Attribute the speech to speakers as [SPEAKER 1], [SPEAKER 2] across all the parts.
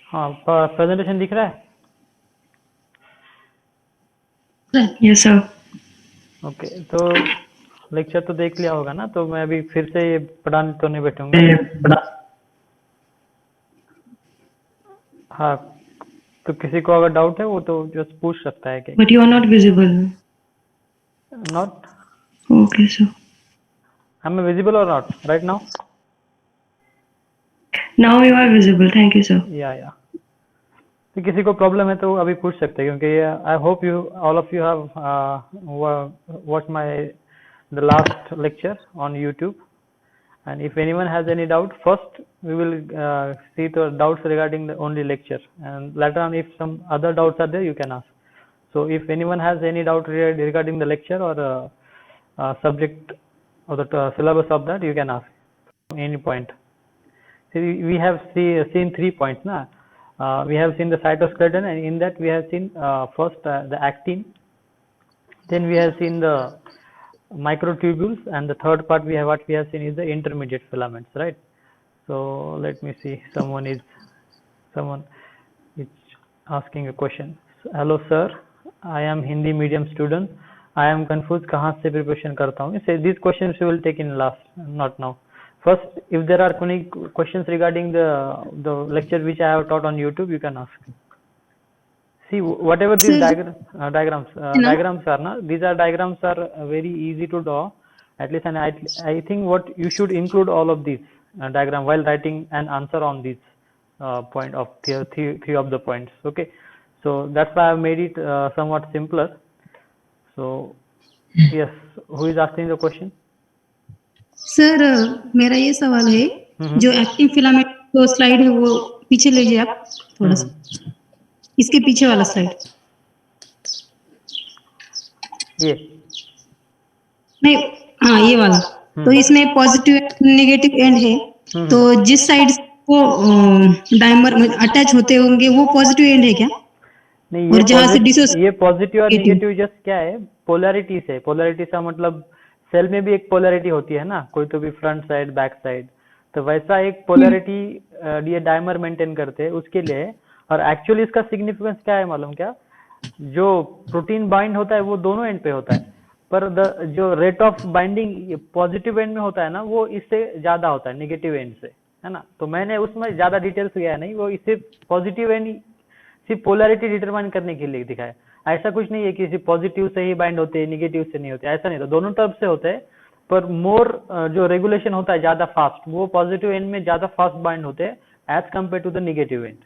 [SPEAKER 1] हाँ, प्रेजेंटेशन दिख रहा है?
[SPEAKER 2] Yes sir.
[SPEAKER 1] ओके, तो लेक्चर तो देख लिया होगा ना, तो मैं अभी फिर से ये पढ़ाने तो नहीं बैठूंगा। हाँ, तो किसी को अगर डाउट है वो तो जस्ट पूछ सकता है कि
[SPEAKER 2] but you are not visible.
[SPEAKER 1] Not
[SPEAKER 2] okay sir.
[SPEAKER 1] I am visible or not right now?
[SPEAKER 2] Now you are visible, thank you sir.
[SPEAKER 1] या तो किसी को प्रॉब्लम है तो अभी पूछ सकते हैं, क्योंकि I hope you all of you have watch my the last lecture on YouTube, and if anyone has any doubt, first we will see the doubts regarding the only lecture, and later on if some other doubts are there you can ask. So if anyone has any doubt regarding the lecture or subject or the syllabus of that, you can ask any point. So we have seen 3 points na. We have seen the cytoskeleton, and in that we have seen first the actin, then we have seen the microtubules, and the third part what we have seen is the intermediate filaments, right? So let me see, someone is asking a question. Hello sir, I am Hindi medium student, I am confused kahan se preparation karta hu. Say these questions we will take in last, not now. First, if there are any questions regarding the lecture which I have taught on YouTube, you can ask. See, whatever these
[SPEAKER 2] sir
[SPEAKER 1] diagrams are, na, these are diagrams are very easy to draw, at least, and I think what you should include all of these diagram while writing an answer on these point of three of the points. Okay, so that's why I have made it somewhat simpler. So yes, who is asking the question?
[SPEAKER 2] Sir मेरा ये सवाल है,
[SPEAKER 1] हम्म
[SPEAKER 2] जो active filament तो slide है वो पीछे लीजिए आप थोड़ा सा, इसके पीछे वाला स्लाइड।
[SPEAKER 1] ये
[SPEAKER 2] नहीं, हाँ ये वाला। तो इसमें पॉजिटिव नेगेटिव एंड है, तो जिस साइड वो डायमर अटैच होते होंगे वो पॉजिटिव एंड है क्या?
[SPEAKER 1] नहीं,
[SPEAKER 2] और जहाँ से डिसोसिएट
[SPEAKER 1] ये पॉजिटिव और
[SPEAKER 2] नेगेटिव।
[SPEAKER 1] निगेटिव जस्ट क्या है, पोलैरिटी से। पोलैरिटी का मतलब सेल में भी एक पोलैरिटी होती है ना, कोई तो भी फ्रंट साइड बैक साइड, तो वैसा एक पोलैरिटी ये डायमर मेंटेन करते हैं उसके लिए। और एक्चुअली इसका सिग्निफिकेंस क्या है मालूम क्या? जो प्रोटीन बाइंड होता है वो दोनों एंड पे होता है, पर जो rate of binding positive and में होता है ना, वो इससे ज्यादा होता है नेगेटिव एंड से, है ना। तो मैंने उसमें ज्यादा डिटेल्स गया नहीं, वो इससे पॉजिटिव एंड सिर्फ पोलैरिटी डिटरमाइन करने के लिए दिखाया। ऐसा कुछ नहीं है कि सिर्फ पॉजिटिव से ही बाइंड होते हैं निगेटिव से नहीं होते, ऐसा नहीं, तो दोनों तरफ से होते हैं। पर मोर जो रेगुलेशन होता है ज्यादा फास्ट, वो पॉजिटिव एंड में ज्यादा फास्ट बाइंड होते हैं as compare to the negative end.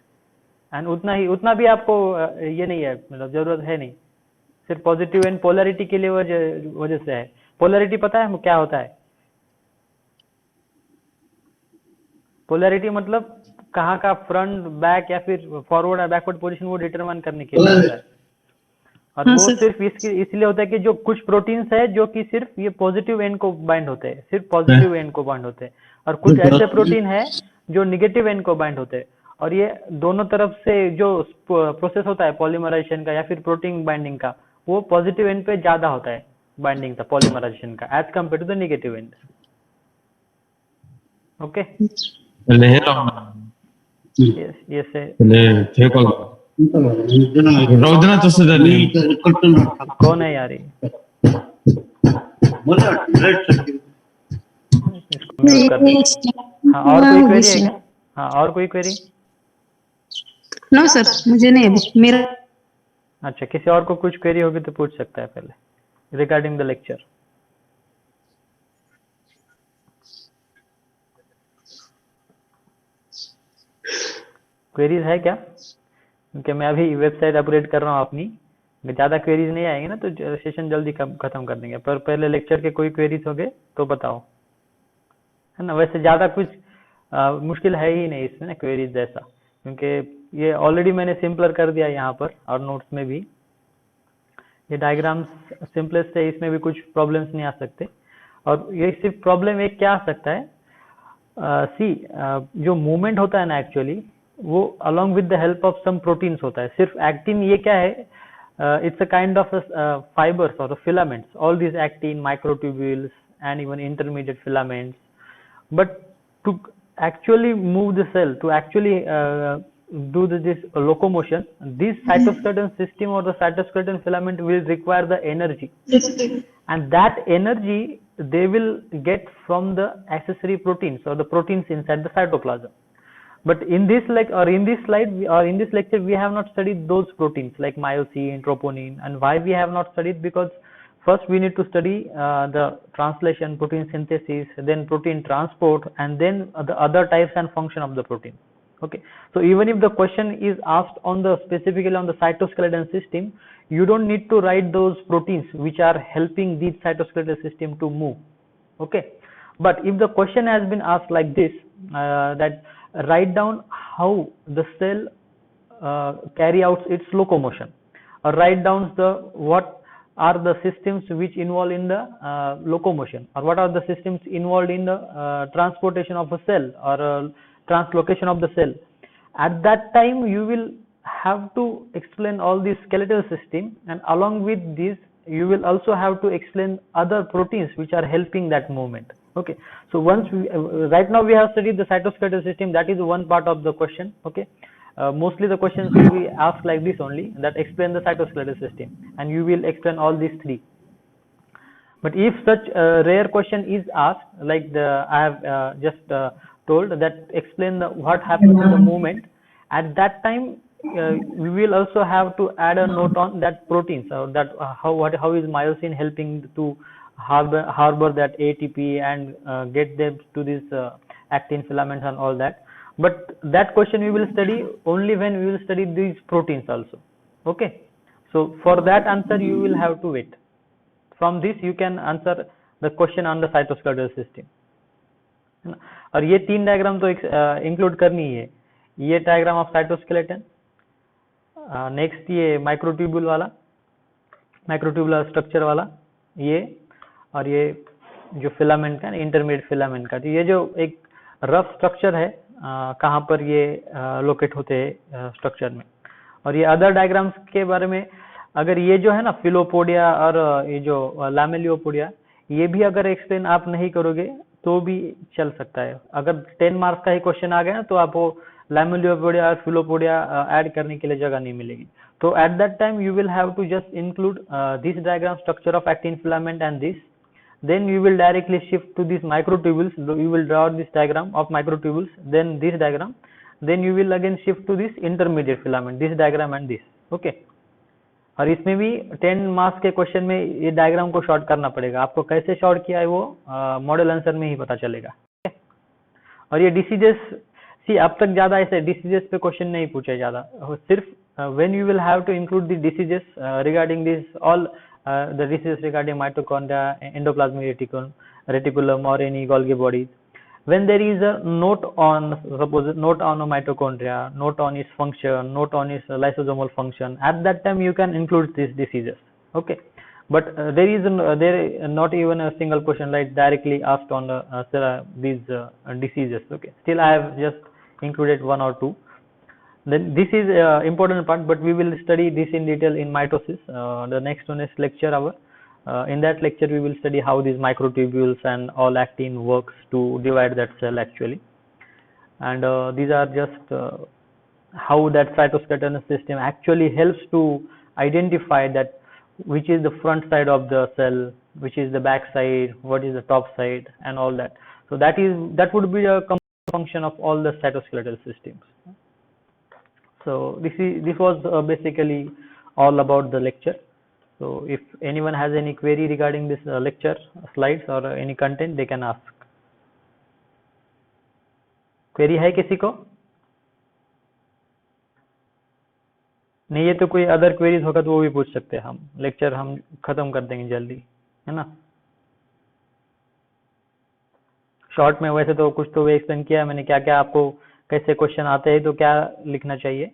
[SPEAKER 1] And उतना भी आपको ये नहीं है, मतलब जरूरत है नहीं, सिर्फ पॉजिटिव एंड पोलैरिटी के लिए वजह से है। पोलैरिटी पता है क्या होता है? पोलैरिटी मतलब कहाँ का फ्रंट बैक या फिर फॉरवर्ड या बैकवर्ड पोजीशन वो डिटरमाइन करने के लिए होता है। और
[SPEAKER 2] हाँ
[SPEAKER 1] वो
[SPEAKER 2] सर।
[SPEAKER 1] सिर्फ इसलिए होता है कि जो कुछ प्रोटीन्स है जो कि सिर्फ ये पॉजिटिव एंड को बाइंड होते हैं, सिर्फ पॉजिटिव एंड को बाइंड होते हैं, और कुछ ऐसे प्रोटीन है जो निगेटिव एंड को बाइंड होते हैं। और ये दोनों तरफ से जो प्रोसेस होता है पॉलीमराइजेशन का या फिर प्रोटीन बाइंडिंग का, वो पॉजिटिव एंड पे ज्यादा होता है बाइंडिंग का, पॉलीमराइजेशन का, as compare to the negative end. Okay, ये से
[SPEAKER 3] रौद्रनाथ वसुधरनी
[SPEAKER 1] कौन है यार ये? इसको म्यूट कर दे। हाँ, और कोई क्वेरी है क्या? हाँ, और कोई क्वेरी?
[SPEAKER 2] नो सर, मुझे नहीं अभी मेरा।
[SPEAKER 1] अच्छा, किसी और को कुछ क्वेरी होगी तो पूछ सकता है पहले रिगार्डिंग द लेक्चर। क्वेरीज है क्या? क्योंकि मैं अभी वेबसाइट अपग्रेड कर रहा हूँ अपनी, ज्यादा क्वेरीज नहीं आएंगे ना तो सेशन जल्दी खत्म कर देंगे। पर पहले लेक्चर के कोई क्वेरीज हो गए तो बताओ, है ना। वैसे ज्यादा कुछ मुश्किल है ही नहीं इसमें ना क्वेरीज जैसा, क्योंकि ये ऑलरेडी मैंने सिंपलर कर दिया यहाँ पर और नोट्स में भी। ये डायग्राम्स सिंपलेस्ट है, इसमें भी कुछ प्रॉब्लम्स नहीं आ सकते। और ये सिर्फ प्रॉब्लम एक क्या आ सकता है, सी जो मूवमेंट होता है ना एक्चुअली, वो along with the help of some proteins होता है। सिर्फ एक्टिन ये क्या है, it's a kind of fibres और filaments, all this actin, microtubules and even intermediate filaments. But to actually move the cell, to actually do this locomotion, this cytoskeleton system or the cytoskeleton filament will require the energy, and that energy they will get from the accessory proteins or the proteins inside the cytoplasm. But in this in this lecture, we have not studied those proteins like myosin, troponin. And why we have not studied? Because first we need to study the translation, protein synthesis, then protein transport, and then the other types and function of the protein. Okay, so even if the question is asked specifically on the cytoskeleton system, you don't need to write those proteins which are helping the cytoskeleton system to move. Okay, but if the question has been asked like this, that write down how the cell carry out its locomotion, or write down what are the systems which involve in the locomotion, or what are the systems involved in the transportation of a cell or translocation of the cell. At that time you will have to explain all these skeletal system, and along with this you will also have to explain other proteins which are helping that movement. Okay, so once right now we have studied the cytoskeletal system, that is one part of the question. Okay, mostly the questions will be asked like this only, that explain the cytoskeletal system, and you will explain all these three. But if such a rare question is asked, like I have just told that explain what happens in the movement, at that time we will also have to add a note on that proteins, or that how is myosin helping to harbor that ATP and get them to this actin filaments and all that. But that question we will study only when we will study these proteins also. Okay, so for that answer you will have to wait. From this you can answer the question on the cytoskeletal system. और ये 3 diagram तो include करनी ही है, ये diagram of cytoskeleton, next ये microtubule वाला, microtubular structure वाला ये, और ये जो फिलामेंट का इंटरमीडिएट फिलामेंट का, तो ये जो एक रफ स्ट्रक्चर है कहाँ पर ये लोकेट होते हैं स्ट्रक्चर में. और ये अदर डायग्राम्स के बारे में, अगर ये जो है ना फिलोपोडिया और ये जो लैमेलियोपोडिया, ये भी अगर एक्सप्लेन आप नहीं करोगे तो भी चल सकता है. अगर 10 मार्क्स का ही क्वेश्चन आ गया तो आपको लैमेलियोपोडिया और फिलोपोडिया ऐड करने के लिए जगह नहीं मिलेगी. तो at that time you will have to just include this diagram, structure of actin filament and this. Then you will directly shift to these microtubules. You will draw this diagram of microtubules, then this diagram, then you will again shift to this intermediate filament, this diagram and this. Okay, और इसमें भी 10 marks के question में ये diagram को short करना पड़ेगा. आपको कैसे शॉर्ट किया है वो मॉडल आंसर में ही पता चलेगा. और ये डिसीजेस, सी अब तक ज्यादा ऐसे डिसीजेस पे क्वेश्चन नहीं पूछे ज्यादा, सिर्फ when you will have to include the diseases regarding this all the diseases regarding mitochondria, endoplasmic reticulum or any Golgi bodies. When there is a note on, suppose note on a mitochondria, note on its function, note on its lysosomal function, at that time you can include these diseases. Okay, but there is not even a single question like directly asked on these diseases. Okay, still I have just included one or two. Then this is important part, but we will study this in detail in mitosis. The next one is lecture hour. In that lecture we will study how these microtubules and all actin works to divide that cell actually, and these are just how that cytoskeleton system actually helps to identify that which is the front side of the cell, which is the back side, what is the top side, and all that. So that would be a function of all the cytoskeletal systems. So this was basically all about the lecture. So if anyone has any query regarding this lecture slides or any content, they can ask. Query है किसी को? नहीं है तो कोई other queries होगा तो वो भी पूछ सकते हैं. हम लेक्चर हम खत्म कर देंगे जल्दी, है ना. शॉर्ट में वैसे तो कुछ तो एक्सप्लेन किया मैंने, क्या क्या आपको कैसे क्वेश्चन आते हैं तो क्या लिखना चाहिए.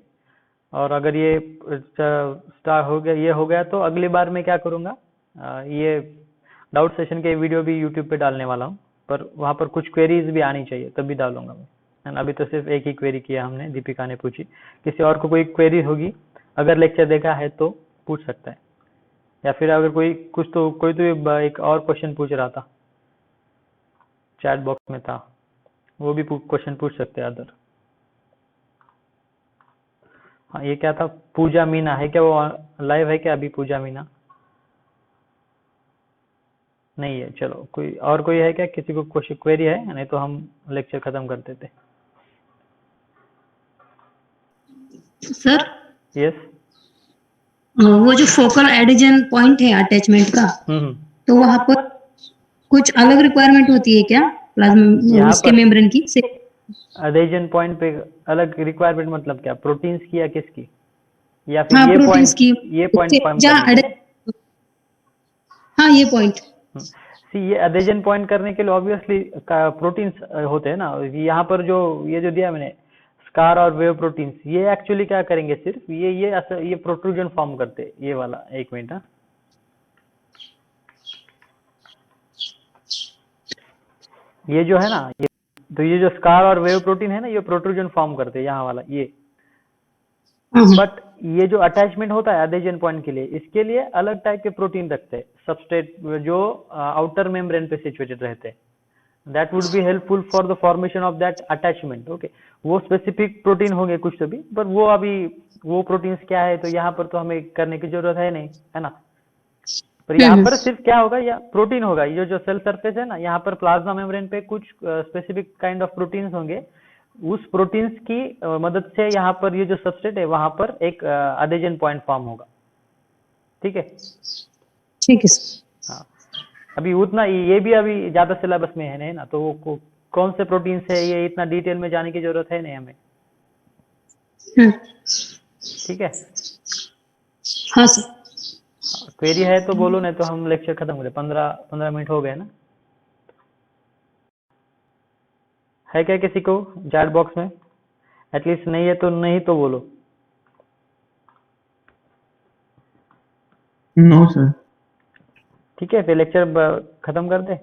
[SPEAKER 1] और अगर ये स्टार्ट हो गया, ये हो गया, तो अगली बार मैं क्या करूँगा, ये डाउट सेशन के वीडियो भी यूट्यूब पे डालने वाला हूँ, पर वहाँ पर कुछ क्वेरीज भी आनी चाहिए तभी डालूंगा मैं. एंड अभी तो सिर्फ एक ही क्वेरी किया हमने, दीपिका ने पूछी. किसी और को कोई क्वेरी होगी, अगर लेक्चर देखा है तो पूछ सकता है, या फिर अगर कोई तो एक और क्वेश्चन पूछ रहा था चैट बॉक्स में था, वो भी क्वेश्चन पूछ सकते हैं अदर. हाँ, ये क्या था? पूजा मीना है क्या? वो लाइव है क्या अभी पूजा मीना? नहीं है। चलो कोई है क्या? किसी को कुछ क्वेरी है? नहीं तो हम लेक्चर खत्म कर देते।
[SPEAKER 2] Sir
[SPEAKER 1] yes.
[SPEAKER 2] वो जो फोकल एडिशन पॉइंट है अटैचमेंट का,
[SPEAKER 1] हम्म।
[SPEAKER 2] तो वहां पर कुछ अलग रिक्वायरमेंट होती है क्या प्लाज्मा
[SPEAKER 1] यहाँ
[SPEAKER 2] उसके
[SPEAKER 1] पर
[SPEAKER 2] मेम्ब्रेन की से?
[SPEAKER 1] अडेजन पॉइंट पे अलग रिक्वायरमेंट मतलब क्या? प्रोटीन्स की या किसकी? या फिर
[SPEAKER 2] हाँ प्रोटीन्स की,
[SPEAKER 1] ये पॉइंट फॉर्म
[SPEAKER 2] जहाँ
[SPEAKER 1] करने के लिए?
[SPEAKER 2] हाँ ये पॉइंट।
[SPEAKER 1] सी ये अडेजन पॉइंट करने के लिए ऑब्वियसली प्रोटीन्स होते हैं ना। यहाँ पर जो ये जो दिया मैंने स्कार और वेव प्रोटीन्स, ये एक्चुअली क्या करेंगे? सिर्फ ये प्रोट्रूजन फॉर्म करते हैं। ये वाला, एक मिनट। हाँ, ये जो है ना, ये जो स्कार और वेव प्रोटीन है ना, ये प्रोट्रूजन फॉर्म करते हैं, यहाँ वाला ये। बट ये जो अटैचमेंट होता है अडेजन पॉइंट के लिए, इसके लिए अलग टाइप के प्रोटीन रखते हैं, सबस्ट्रेट जो आउटर मेम्ब्रेन पे सिचुएटेड रहते हैं। That would be helpful for the formation of that attachment. Okay, वो स्पेसिफिक प्रोटीन होंगे कुछ तो भी, पर वो अभी वो प्रोटीन्स क्या है तो यहाँ पर तो हमें करने की जरूरत है नहीं, है ना। पर यहाँ पर सिर्फ क्या होगा, या प्रोटीन होगा। ये जो सेल सरफेस है ना, यहाँ पर प्लाज्मा मेम्ब्रेन पे कुछ स्पेसिफिक काइंड ऑफ प्रोटीन्स होंगे। उस प्रोटीन्स की मदद से यहाँ पर ये जो सबस्ट्रेट है वहां पर एक अडेजन पॉइंट फॉर्म होगा। ठीक है।
[SPEAKER 2] ठीक है सर।
[SPEAKER 1] हाँ, अभी उतना ये भी अभी ज्यादा सिलेबस में है नहीं ना, तो वो कौन से प्रोटीन्स है ये इतना डिटेल में जाने की जरूरत है नहीं हमें। ठीक है।
[SPEAKER 2] हाँ सर।
[SPEAKER 1] क्वेरी है तो बोलो, नहीं तो हम लेक्चर खत्म करें। 15 मिनट हो गए ना। है क्या किसी को चैट बॉक्स में? एटलीस्ट नहीं है तो नहीं तो बोलो।
[SPEAKER 3] No sir.
[SPEAKER 1] ठीक है, फिर लेक्चर खत्म कर दे।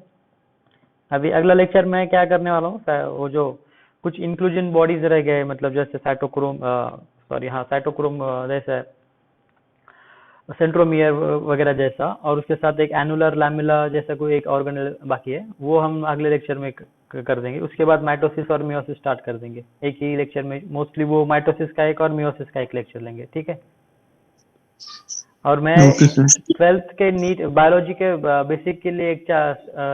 [SPEAKER 1] अभी अगला लेक्चर में क्या करने वाला हूँ, वो जो कुछ इंक्लूजन बॉडीज रह गए, मतलब जैसे साइटोक्रोम, सॉरी हाँ साइटोक्रोम जैसे सेंट्रोमियर वगैरह जैसा, और उसके साथ एक एनुलर लैमेला जैसा कोई एक ऑर्गेनेल बाकी है, वो हम अगले लेक्चर में कर देंगे। उसके बाद माइटोसिस और मियोसिस स्टार्ट कर देंगे एक ही लेक्चर में। मोस्टली वो माइटोसिस का एक और मियोसिस का एक लेक्चर लेंगे। ठीक है। और मैं
[SPEAKER 3] ओके सर।
[SPEAKER 1] 12th के नीट बायोलॉजी के बेसिक के लिए एक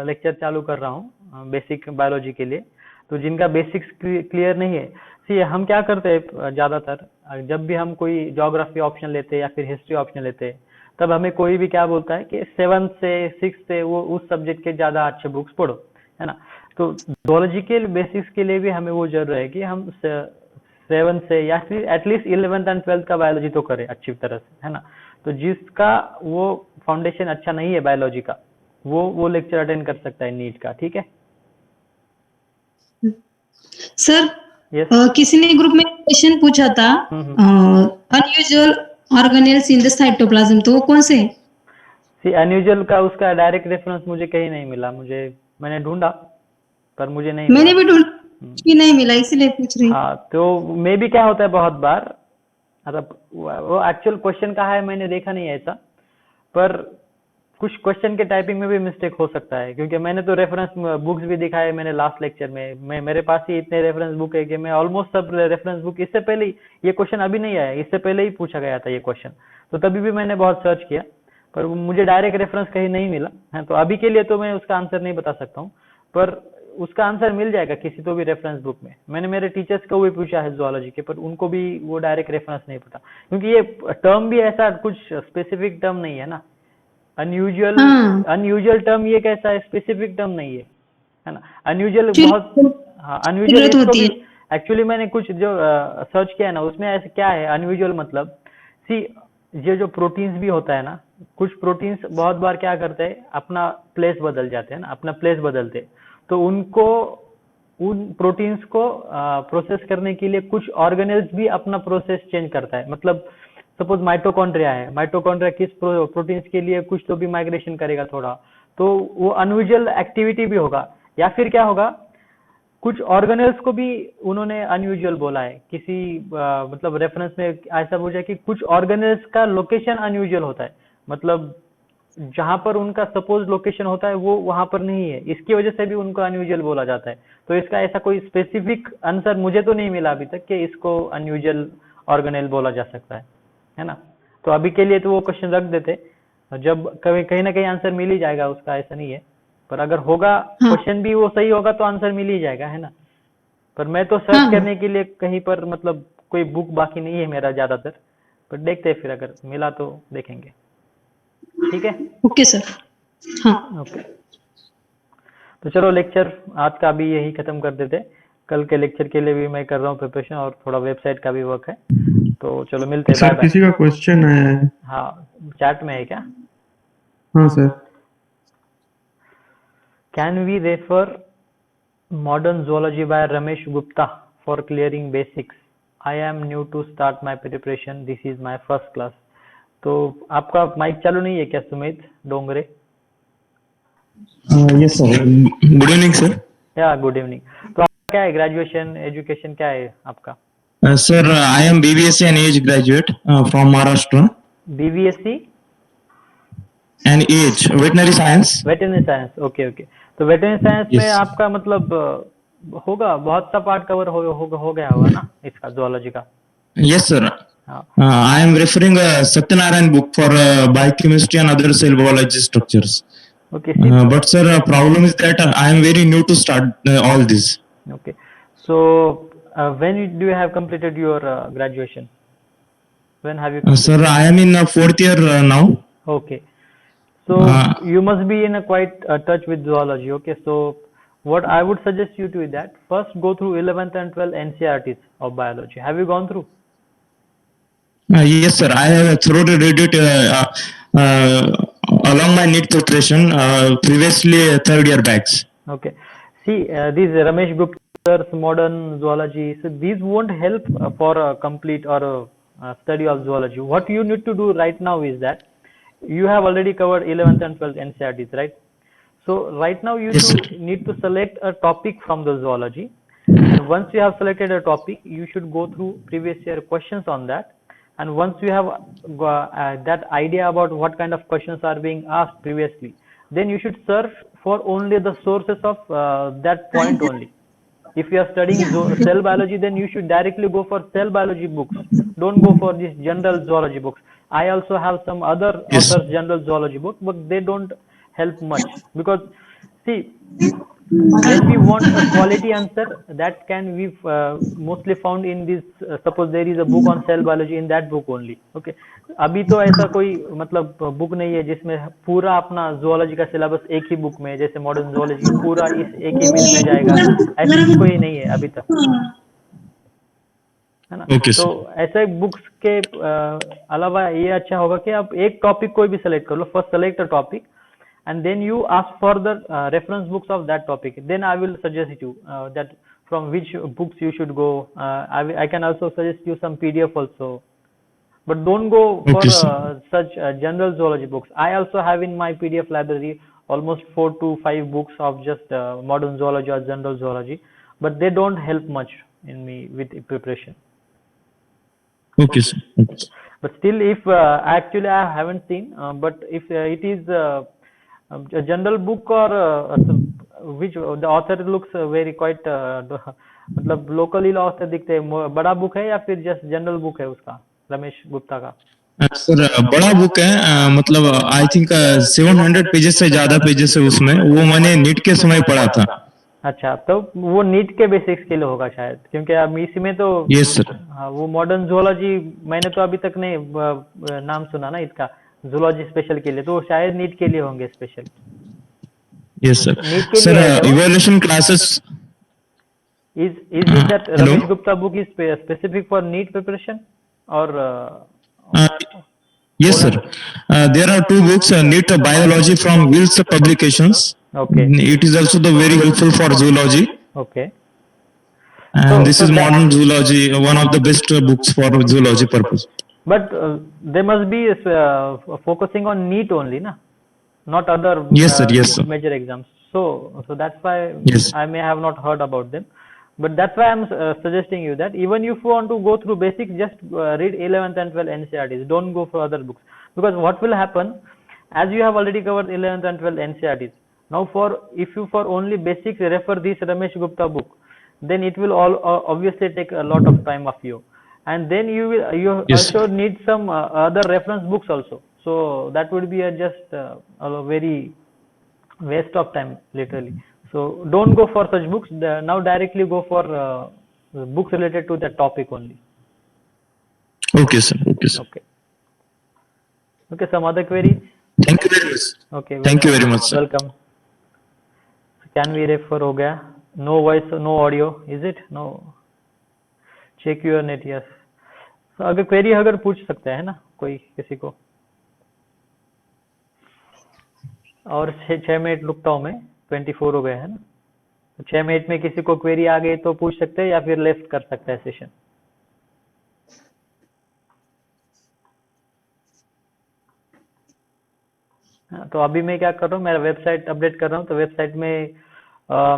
[SPEAKER 1] लेक्चर चालू कर रहा हूँ, बेसिक बायोलॉजी के लिए। तो जिनका बेसिक्स क्लियर नहीं है, सी हम क्या करते हैं ज़्यादातर, जब भी हम कोई ज्योग्राफी ऑप्शन लेते हैं या फिर हिस्ट्री ऑप्शन लेते हैं, तब हमें कोई भी क्या बोलता है कि 7th से 6th से वो उस सब्जेक्ट के ज़्यादा अच्छे बुक्स पढ़ो, है ना। तो जोलॉजिकल बेसिक्स के लिए भी हमें वो जरूर है कि हम 7th से या फिर एटलीस्ट 11th एंड 12th का बायोलॉजी तो करें अच्छी तरह से, है ना। तो जिसका वो फाउंडेशन अच्छा नहीं है बायोलॉजी का, वो लेक्चर अटेंड कर सकता है नीट का। ठीक है
[SPEAKER 2] सर।
[SPEAKER 1] यस।
[SPEAKER 2] किसी ने ग्रुप में क्वेश्चन पूछा था, unusual organelles in the cytoplasm, तो वो कौन से हैं?
[SPEAKER 1] सी अनयूजुअल का उसका डायरेक्ट रेफरेंस मुझे कहीं नहीं मिला। मैंने ढूंढा पर मुझे नहीं
[SPEAKER 2] मैंने
[SPEAKER 1] मिला।
[SPEAKER 2] भी ढूंढ भी नहीं मिला, इसलिए पूछ रही।
[SPEAKER 1] हाँ, तो मे भी क्या होता है बहुत बार, मतलब वो एक्चुअल क्वेश्चन कहा है मैंने देखा नहीं है ऐसा, पर कुछ क्वेश्चन के टाइपिंग में भी मिस्टेक हो सकता है, क्योंकि मैंने तो रेफरेंस बुक्स भी दिखाए मैंने लास्ट लेक्चर में। मेरे पास ही इतने रेफरेंस बुक है कि मैं ऑलमोस्ट सब रेफरेंस बुक, इससे पहले ही ये क्वेश्चन अभी नहीं आया, इससे पहले ही पूछा गया था ये क्वेश्चन, तो तभी भी मैंने बहुत सर्च किया, पर मुझे डायरेक्ट रेफरेंस कहीं नहीं मिला है। तो अभी के लिए तो मैं उसका आंसर नहीं बता सकता हूँ, पर उसका आंसर मिल जाएगा किसी तो भी रेफरेंस बुक में। मैंने मेरे टीचर्स को भी पूछा है जूलॉजी के, पर उनको भी वो डायरेक्ट रेफरेंस नहीं पता, क्योंकि ये टर्म भी ऐसा कुछ स्पेसिफिक टर्म नहीं है ना। अनयूजुअल टर्म ये कैसा है, स्पेसिफिक टर्म नहीं है ना। अनयूजुअल बहुत, हाँ अनयूजुअल
[SPEAKER 2] जरूरत
[SPEAKER 1] इसको
[SPEAKER 2] होती
[SPEAKER 1] भी
[SPEAKER 2] है।
[SPEAKER 1] एक्चुअली मैंने कुछ जो सर्च किया है ना, उसमें ऐसे क्या है अनयूजुअल मतलब, सी ये जो प्रोटीन्स भी होता है ना, कुछ प्रोटीन्स बहुत बार क्या करते हैं, अपना प्लेस बदल जाते हैं ना, अपना प्लेस बदलते हैं, तो उनको उन प्रोटीन्स को प्रोसेस करने के लिए कुछ ऑर्गेनेल्स भी अपना प्रोसेस चेंज करता है। मतलब सपोज माइटोकॉन्ड्रिया है, माइटोकॉन्ड्रिया किस प्रोटीन्स के लिए कुछ तो भी माइग्रेशन करेगा थोड़ा, तो वो अनयूजुअल एक्टिविटी भी होगा। या फिर क्या होगा, कुछ ऑर्गेनेल्स को भी उन्होंने अनयूजुअल बोला है किसी मतलब रेफरेंस में ऐसा बोला है कि कुछ ऑर्गेनेल्स का लोकेशन अनयूजुअल होता है, मतलब जहां पर उनका सपोज लोकेशन होता है वो वहां पर नहीं है, इसकी वजह से भी उनको अनयूजुअल बोला जाता है। तो इसका ऐसा कोई स्पेसिफिक आंसर मुझे तो नहीं मिला अभी तक कि इसको अनयूजुअल ऑर्गेनेल बोला जा सकता है ना। तो अभी के लिए तो वो क्वेश्चन रख देते, जब कभी कहीं ना कहीं आंसर मिल ही जाएगा उसका, ऐसा नहीं है। पर अगर होगा क्वेश्चन भी वो सही होगा तो आंसर मिल ही जाएगा, है ना। पर मैं तो सर्च करने के लिए कहीं पर मतलब कोई बुक बाकी नहीं है मेरा ज्यादातर, पर देखते हैं फिर अगर मिला तो देखेंगे। ठीक है,
[SPEAKER 2] ओके सर। हाँ
[SPEAKER 1] ओके। तो चलो लेक्चर आज का भी यही खत्म कर देते। कल के लेक्चर के लिए भी मैं कर रहा हूँ प्रिपरेशन, और थोड़ा वेबसाइट का भी वर्क है। तो चलो मिलते हैं, बाय
[SPEAKER 3] सर
[SPEAKER 1] बाय।
[SPEAKER 3] किसी का क्वेश्चन आया है?
[SPEAKER 1] हाँ, चैट में है क्या?
[SPEAKER 3] हाँ sir.
[SPEAKER 1] Can we refer modern zoology by Ramesh Gupta for clearing basics? I am new to start my preparation, this is my first class. तो आपका माइक चालू नहीं है क्या Sumit Dongre?
[SPEAKER 3] Yes sir, good evening sir.
[SPEAKER 1] या गुड इवनिंग। तो आपका क्या है, ग्रेजुएशन एजुकेशन क्या है आपका?
[SPEAKER 3] Sir I am BBSc and EH graduate from Maharashtra
[SPEAKER 1] BVSC
[SPEAKER 3] and EH veterinary science.
[SPEAKER 1] Veterinary science, okay okay. तो वेटरनरी साइंस में
[SPEAKER 3] Yes.
[SPEAKER 1] आपका मतलब होगा बहुत सा पार्ट कवर हो गया होगा ना इसका, zoology का?
[SPEAKER 3] Yes sir.
[SPEAKER 1] हाँ
[SPEAKER 3] I am referring Satyanarayan book for biochemistry and other cell biology structures.
[SPEAKER 1] Okay
[SPEAKER 3] But sir, problem is that I am very new to start all this.
[SPEAKER 1] okay. So when do you have completed your graduation? When have you
[SPEAKER 3] Sir,
[SPEAKER 1] completed?
[SPEAKER 3] I am in fourth year now.
[SPEAKER 1] Okay. So you must be in a quite touch with zoology. Okay. So what I would suggest you to is that first go through 11th and 12th NCERTs of biology. Have you gone through?
[SPEAKER 3] Yes sir, I have thoroughly read it along my NEET preparation previously third year backs.
[SPEAKER 1] Okay. See, these Ramesh Gupta's modern zoology, so these won't help for a complete or a study of zoology. What you need to do right now is that you have already covered 11th and 12th NCERTs, right? So right now you
[SPEAKER 3] Yes,
[SPEAKER 1] need to select a topic from the zoology, and once you have selected a topic, you should go through previous year questions on that. And once you have that idea about what kind of questions are being asked previously, then you should search for only the sources of that point only. If you are studying cell biology, then you should directly go for cell biology books. Don't go for these general zoology books. I also have some other
[SPEAKER 3] Yes.
[SPEAKER 1] authors general zoology book, but they don't help much, because see, when we want a quality answer, that can be mostly found in this suppose there is a book on cell biology, in that book only. Okay. अभी तो ऐसा कोई मतलब book नहीं है जिसमें पूरा अपना zoology का सिलेबस एक ही बुक में है, जैसे मॉडर्न zoology पूरा इस एक ही मिल में जाएगा, ऐसा कोई नहीं है अभी तक, है ना।
[SPEAKER 3] Okay,
[SPEAKER 1] तो
[SPEAKER 3] sir.
[SPEAKER 1] ऐसे बुक्स के अलावा ये अच्छा होगा कि आप एक टॉपिक कोई भी सेलेक्ट कर लो। First select a topic and then you ask for the reference books of that topic. Then I will suggest you that from which books you should go. I can also suggest you some PDF also, but don't go for
[SPEAKER 3] Okay, sir.
[SPEAKER 1] such general zoology books. I also have in my PDF library almost 4 to 5 books of just modern zoology or general zoology, but they don't help much in me with preparation.
[SPEAKER 3] Okay, sir. Okay, sir.
[SPEAKER 1] But still, if actually I haven't seen, but if it is a general book or which the author looks very quite मतलब locally author दिखते हैं, बड़ा book है या फिर just general book है उसका, रमेश गुप्ता का?
[SPEAKER 3] सर बड़ा बुक है, मतलब आई थिंक 700 पेजेस से ज्यादा पेजेस है उसमें। वो मैंने नीट के समय पढ़ा था।
[SPEAKER 1] अच्छा, तो वो नीट के बेसिक्स के लिए होगा शायद, क्योंकि अब इसमें तो
[SPEAKER 3] यस सर।
[SPEAKER 1] हाँ, वो मॉडर्न जूलॉजी मैंने तो अभी तक नहीं नाम सुना ना इसका, जूलॉजी स्पेशल के लिए, तो शायद नीट के लिए होंगे स्पेशल।
[SPEAKER 3] Yes sir.
[SPEAKER 1] नीट के
[SPEAKER 3] सर
[SPEAKER 1] लिए है क्या?
[SPEAKER 3] Evaluation classes
[SPEAKER 1] Is it that
[SPEAKER 3] Hello?
[SPEAKER 1] Ramesh Gupta book is specific for NEET preparation or
[SPEAKER 3] yes sir, there are two books, NEET Biology from Wills Publications.
[SPEAKER 1] okay,
[SPEAKER 3] It is also the very helpful for zoology,
[SPEAKER 1] okay.
[SPEAKER 3] and this
[SPEAKER 1] So
[SPEAKER 3] is
[SPEAKER 1] that,
[SPEAKER 3] modern zoology, one of the best books for zoology purpose.
[SPEAKER 1] but they must be focusing on NEET only, na? Not other
[SPEAKER 3] Yes sir, yes sir.
[SPEAKER 1] major exams. So that's why
[SPEAKER 3] Yes.
[SPEAKER 1] I may have not heard about them. But that's why I'm suggesting you that even if you want to go through basics, just read 11th and 12th NCERTs. Don't go for other books, because what will happen, as you have already covered 11th and 12th NCERTs. Now, if you for only basics refer this Ramesh Gupta book, then it will all obviously take a lot of time of you. and then you
[SPEAKER 3] Yes.
[SPEAKER 1] also need some other reference books also. So that would be just a very waste of time literally. So don't go for such books. Now directly go for books related to that topic only.
[SPEAKER 3] Okay, sir. Okay, sir.
[SPEAKER 1] Okay. Okay, some other queries?
[SPEAKER 3] Thank you very much.
[SPEAKER 1] Okay,
[SPEAKER 3] Thank you very much, sir.
[SPEAKER 1] welcome. Can we refer हो गया? No voice, no audio, is it? No. Check your net, yes. So अगर query अगर पूछ सकते हैं ना कोई किसी को, और 6 मिनट रुकता हूँ मैं, 24 हो गए हैं ना, तो 6 मिनट में किसी को क्वेरी आ गई तो पूछ सकते हैं या फिर लेफ्ट कर सकते हैं सेशन। तो अभी मैं क्या कर रहा हूँ, मेरा वेबसाइट अपडेट कर रहा हूँ। तो वेबसाइट में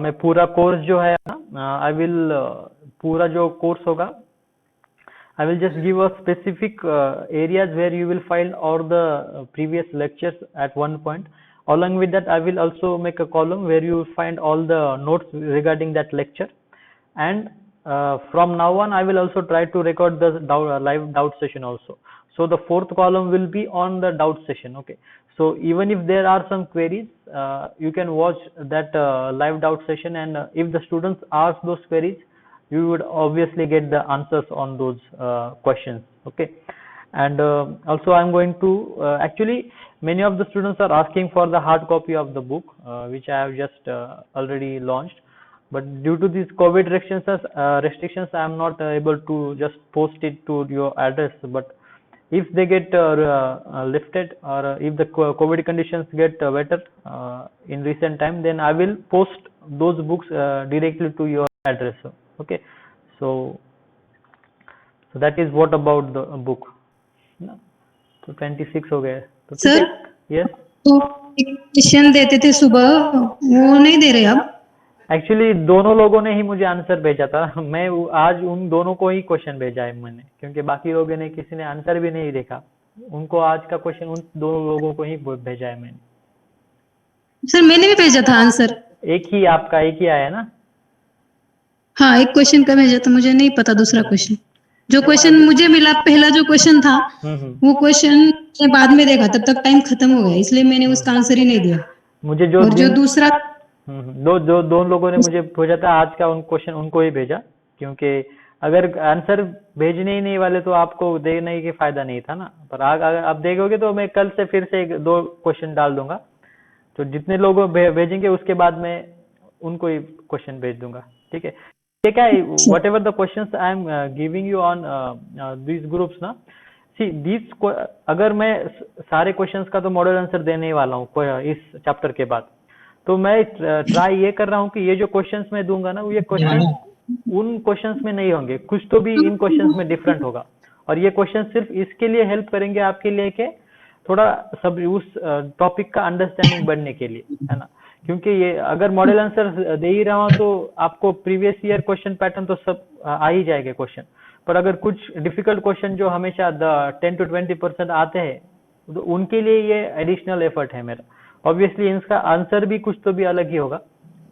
[SPEAKER 1] मैं पूरा कोर्स जो है ना, आई विल पूरा जो कोर्स होगा, I will just give a specific areas where you will find all the previous lectures at one point. Along with that, I will also make a column where you will find all the notes regarding that lecture. And from now on, I will also try to record the live doubt session also. So the fourth column will be on the doubt session. Okay. So even if there are some queries, you can watch that live doubt session, and if the students ask those queries, you would obviously get the answers on those questions. Okay. And also I'm going to actually many of the students are asking for the hard copy of the book, which I have just already launched, but due to these COVID restrictions I am not able to just post it to your address. But if they get lifted, or if the COVID conditions get better in recent time, then I will post those books directly to your address. Okay, so that is what about the book ना? तो 26 हो गए तो ठीक है। Yes,
[SPEAKER 2] तो question देते थे सुबह, वो नहीं दे रहे अब?
[SPEAKER 1] एक्चुअली दोनों लोगों ने ही मुझे आंसर भेजा था। मैं आज उन दोनों को ही क्वेश्चन भेजा है मैंने, क्योंकि बाकी लोगों ने किसी ने आंसर भी नहीं देखा। उनको आज का क्वेश्चन उन दोनों लोगों को ही भेजा है मैंने।
[SPEAKER 2] सर मैंने भी भेजा था आंसर।
[SPEAKER 1] एक ही आपका एक ही आया ना?
[SPEAKER 2] हाँ, एक क्वेश्चन का भेजा था, मुझे नहीं पता दूसरा क्वेश्चन। जो क्वेश्चन मुझे मिला पहला जो क्वेश्चन था, वो क्वेश्चन मैं बाद में देखा, तब तक टाइम खत्म हो गया, इसलिए मैंने उसका आंसर ही नहीं दिया।
[SPEAKER 1] मुझे जो
[SPEAKER 2] और जो दूसरा
[SPEAKER 1] दो लोगों ने मुझे भेजा था आज का, उन क्वेश्चन उनको ही भेजा, क्योंकि अगर आंसर भेजने ही नहीं वाले तो आपको देने के फायदा नहीं था ना। पर अगर आप देखोगे तो मैं कल से फिर से 2 क्वेश्चन डाल दूंगा, तो जितने लोग भेजेंगे उसके बाद मैं उनको ही क्वेश्चन भेज दूंगा। ठीक है, ये क्या है, what ever the question I am giving you on these groups ना, सी दीज, अगर मैं सारे क्वेश्चंस का तो मॉडल आंसर देने ही वाला हूँ इस चैप्टर के बाद, तो मैं ट्राई ये कर रहा हूँ कि ये जो क्वेश्चंस मैं दूंगा ना, ये क्वेश्चंस उन क्वेश्चंस में नहीं होंगे, कुछ तो भी इन क्वेश्चंस में डिफरेंट होगा। और ये क्वेश्चन सिर्फ इसके लिए हेल्प करेंगे आपके लिए कि थोड़ा सब उस टॉपिक का अंडरस्टैंडिंग बढ़ने के लिए, है ना। क्योंकि ये अगर मॉडल आंसर दे ही रहा हूँ तो आपको प्रीवियस ईयर क्वेश्चन पैटर्न तो सब आ ही जाएंगे क्वेश्चन, पर अगर कुछ डिफिकल्ट क्वेश्चन जो हमेशा 10 to 20% आते हैं, तो उनके लिए ये एडिशनल एफर्ट है मेरा। ऑब्वियसली इसका आंसर भी कुछ तो भी अलग ही होगा,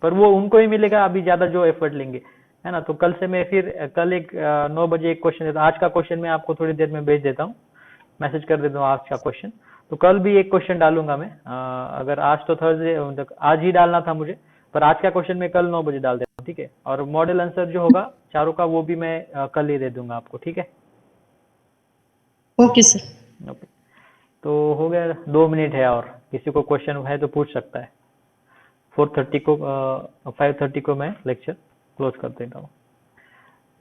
[SPEAKER 1] पर वो उनको ही मिलेगा अभी ज्यादा जो एफर्ट लेंगे, है ना। तो कल से मैं फिर कल 9 बजे एक क्वेश्चन देता हूँ। आज का क्वेश्चन मैं आपको थोड़ी देर में भेज देता हूँ, मैसेज कर देता हूँ आज का क्वेश्चन। तो कल भी एक क्वेश्चन डालूंगा मैं, अगर आज तो थर्सडे, आज ही डालना था मुझे, पर आज का क्वेश्चन मैं कल 9 बजे डाल देता हूँ। ठीक है, और मॉडल आंसर जो होगा चारों का वो भी मैं कल ही दे दूंगा आपको। ठीक है,
[SPEAKER 2] ओके सर।
[SPEAKER 1] ओके, तो हो गया, 2 मिनट है और किसी को क्वेश्चन है तो पूछ सकता है। 4:30 को 5:30 को मैं लेक्चर क्लोज कर देता हूँ।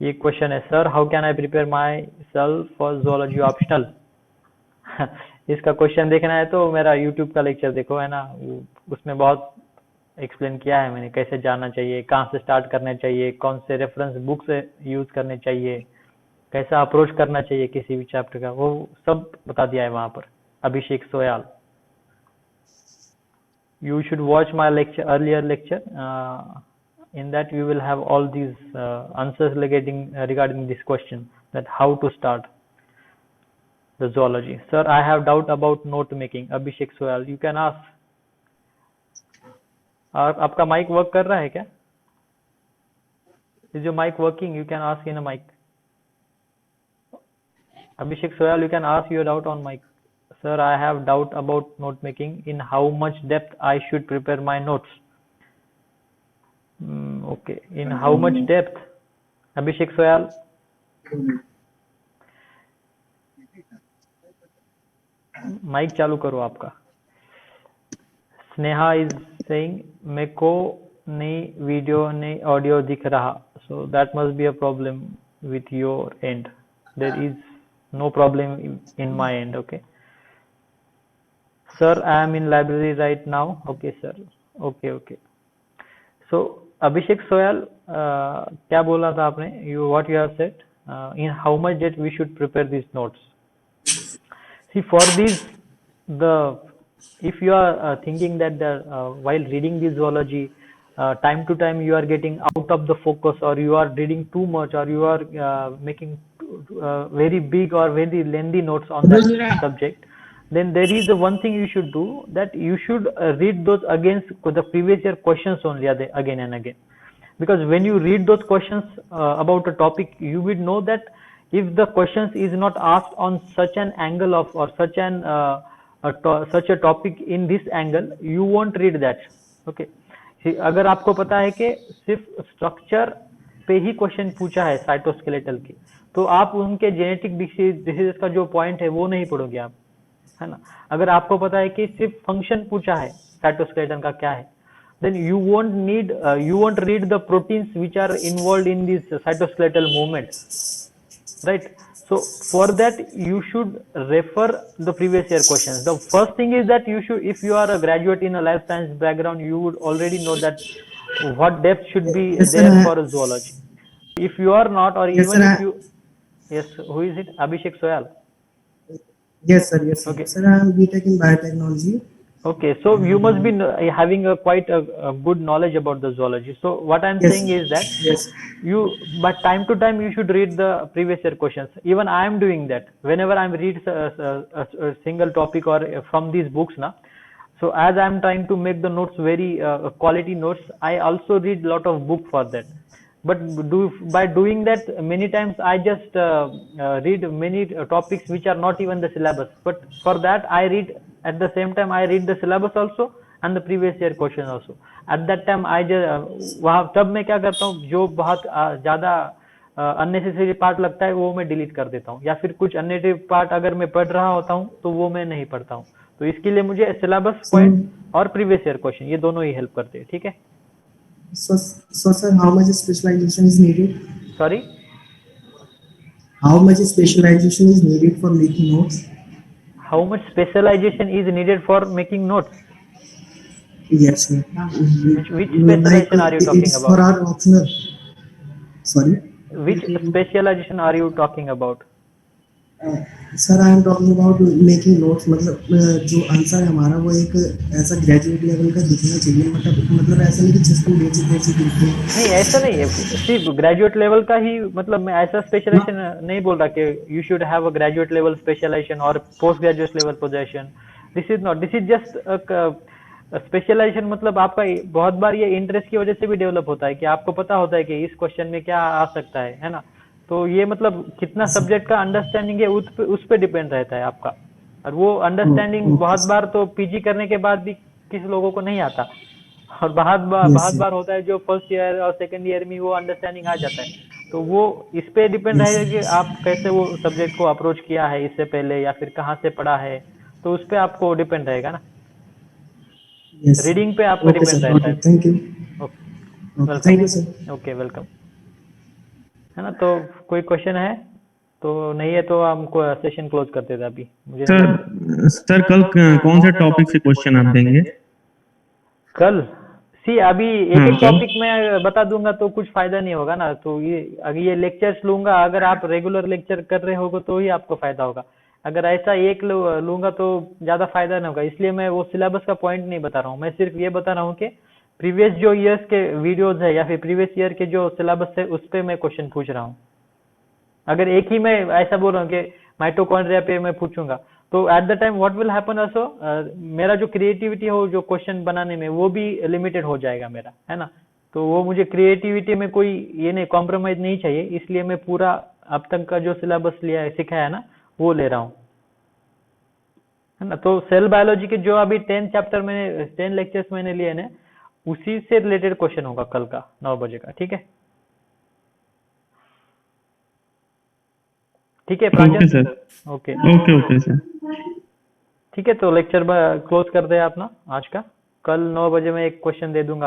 [SPEAKER 1] ये क्वेश्चन है, sir how can I prepare my self for zoology optional. इसका क्वेश्चन देखना है तो मेरा यूट्यूब का लेक्चर देखो, है ना, उसमें बहुत एक्सप्लेन किया है मैंने, कैसे जानना चाहिए, कहाँ से स्टार्ट करना चाहिए, कौन से रेफरेंस बुक से यूज करने चाहिए, कैसा अप्रोच करना चाहिए किसी भी चैप्टर का, वो सब बता दिया है वहां पर। अभिषेक Soyal, you should watch my lecture, earlier lecture, in that you will have all these answers regarding this question, that how to start the zoology. Sir, I have doubt about note making. Abhishek Soyal, you can ask. आपका mic work कर रहा है क्या? Is your mic working? You can ask in a mic. Abhishek Soyal, you can ask your doubt on mic. Sir, I have doubt about note making. In how much depth I should prepare my notes? Okay. In how much depth? Abhishek Soyal. Mike चालू करो आपका. Sneha is saying मेरे को नई video नई audio दिख रहा. So that must be a problem with your end. There is no problem in my end. Okay sir, I am in library right now. Okay sir. Okay. So Abhishek Soyal, क्या बोला था आपने? You what you have said? In how much date we should prepare this notes. See, for these, if you are thinking that while reading the zoology, time to time you are getting out of the focus, or you are reading too much, or you are making very big or very lengthy notes on that subject, then there is one thing you should do, that you should read those against the previous year questions only again and again. Because when you read those questions about a topic, you will know that if the questions is not asked on such an angle of, or such a topic in this angle, you won't read that. Okay. अगर आपको पता है कि सिर्फ structure पे ही question पूछा है cytoskeletal की, तो आप उनके जेनेटिक डिसीजेस का जो पॉइंट है वो नहीं पढ़ोगे आप, है ना. अगर आपको पता है कि सिर्फ फंक्शन पूछा है साइटोस्केलेटन का क्या है, then you won't read the proteins which are involved in this cytoskeletal movement, right? So for that you should refer the previous year questions. The first thing is that you should, if you are a graduate in a life science background, you would already know that what depth should be there for a zoology. If you are not, or even if you, yes, who is it? Abhishek Soyal.
[SPEAKER 4] Yes sir. Okay sir, I am BTech in biotechnology.
[SPEAKER 1] Okay, so you must be having quite a good knowledge about the zoology. So what I'm saying is that but time to time you should read the previous year questions. Even I am doing that whenever I read a single topic or from these books now. So as I am trying to make the notes very quality notes, I also read lot of book for that. But by doing that, many times I just read many topics which are not even the syllabus. But for that I read, at the same time I read the syllabus also and the previous year question also. At that time I just वहाँ तब मैं क्या करता हूँ, जो बहुत ज़्यादा unnecessary part लगता है वो मैं डिलीट कर देता हूँ, या फिर कुछ अननेसेसरी पार्ट अगर मैं पढ़ रहा होता हूँ तो वो मैं नहीं पढ़ता हूँ. तो इसके लिए मुझे सिलेबस पॉइंट और प्रीवियस ईयर क्वेश्चन, ये दोनों ही हेल्प करते हैं. ठीक है.
[SPEAKER 4] So sir, how much specialization is needed?
[SPEAKER 1] Sorry?
[SPEAKER 4] How much specialization is needed for making notes?
[SPEAKER 1] How much specialization is needed for making notes?
[SPEAKER 4] Yes sir.
[SPEAKER 1] Which specialization are you talking
[SPEAKER 4] it's
[SPEAKER 1] about?
[SPEAKER 4] For our optional. Sorry?
[SPEAKER 1] Which specialization are you talking about?
[SPEAKER 4] Sir I am talking about making notes. मतलब जो answer है हमारा वो एक ऐसा graduate level का दिखना चाहिए. मतलब ऐसा नहीं कि जिसको बेसिक दिखते हैं.
[SPEAKER 1] नहीं, ऐसा नहीं है. सिर्फ ग्रेजुएट लेवल का ही, मतलब मैं ऐसा स्पेशलाइजेशन नहीं बोल रहा कि you should have a graduate level specialisation और post graduate level position. This is not, this is just specialisation. मतलब आपका बहुत बार ये इंटरेस्ट की वजह से भी डेवलप होता है कि आपको पता होता है कि इस क्वेश्चन में क्या आ सकता है ना. तो ये मतलब कितना सब्जेक्ट का अंडरस्टैंडिंग है उस पे डिपेंड रहता है आपका. और वो अंडरस्टैंडिंग बहुत बार तो पीजी करने के बाद भी किसी लोगों को नहीं आता, और बहुत बार होता है जो फर्स्ट ईयर और सेकंड ईयर में वो अंडरस्टैंडिंग आ जाता है. तो वो इस पे डिपेंड रहेगा कि आप कैसे वो सब्जेक्ट को अप्रोच किया है इससे पहले, या फिर कहाँ से पढ़ा है. तो उस पे आपको डिपेंड रहेगा ना. रीडिंग पे आपका डिपेंड रहता है.
[SPEAKER 4] Thank you.
[SPEAKER 1] Okay, welcome. है ना. तो कोई क्वेश्चन है? तो नहीं है तो हमको सेशन क्लोज करते थे अभी. मुझे
[SPEAKER 3] सर कल कौन से टॉपिक से क्वेश्चन आप देंगे?
[SPEAKER 1] कल अभी एक टॉपिक में बता दूंगा तो कुछ फायदा नहीं होगा ना. तो ये लेक्चर्स लूंगा, अगर आप रेगुलर लेक्चर कर रहे होगे तो ही आपको फायदा होगा. अगर ऐसा एक लूंगा तो ज्यादा फायदा नहीं होगा. इसलिए मैं वो सिलेबस का पॉइंट नहीं बता रहा हूँ. मैं सिर्फ ये बता रहा हूँ कि प्रीवियस जो ईयर्स के वीडियोस है या फिर प्रीवियस ईयर के जो सिलेबस है उस पे मैं क्वेश्चन पूछ रहा हूँ. अगर एक ही मैं ऐसा बोल रहा हूँ कि माइटोकॉन्ड्रिया पे मैं पूछूंगा, तो at the time what will happen also, मेरा जो क्रिएटिविटी हो जो क्वेश्चन बनाने में वो भी लिमिटेड हो जाएगा मेरा, है ना. तो वो मुझे क्रिएटिविटी में कोई ये नहीं, कॉम्प्रोमाइज नहीं चाहिए. इसलिए मैं पूरा अब तक का जो सिलेबस लिया है, सिखाया है ना, वो ले रहा हूँ, है ना। तो सेल बायोलॉजी के जो अभी 10 चैप्टर मैंने 10 लेक्चर्स मैंने लिए ना, उसी से रिलेटेड क्वेश्चन होगा कल का 9 बजे का, ठीक है। ठीक है
[SPEAKER 5] okay
[SPEAKER 1] Pranjal,
[SPEAKER 5] sir,
[SPEAKER 1] okay
[SPEAKER 5] okay okay sir.
[SPEAKER 1] ठीक है। तो लेक्चर क्लोज कर दे अपना आज का। कल 9 बजे मैं एक क्वेश्चन दे दूंगा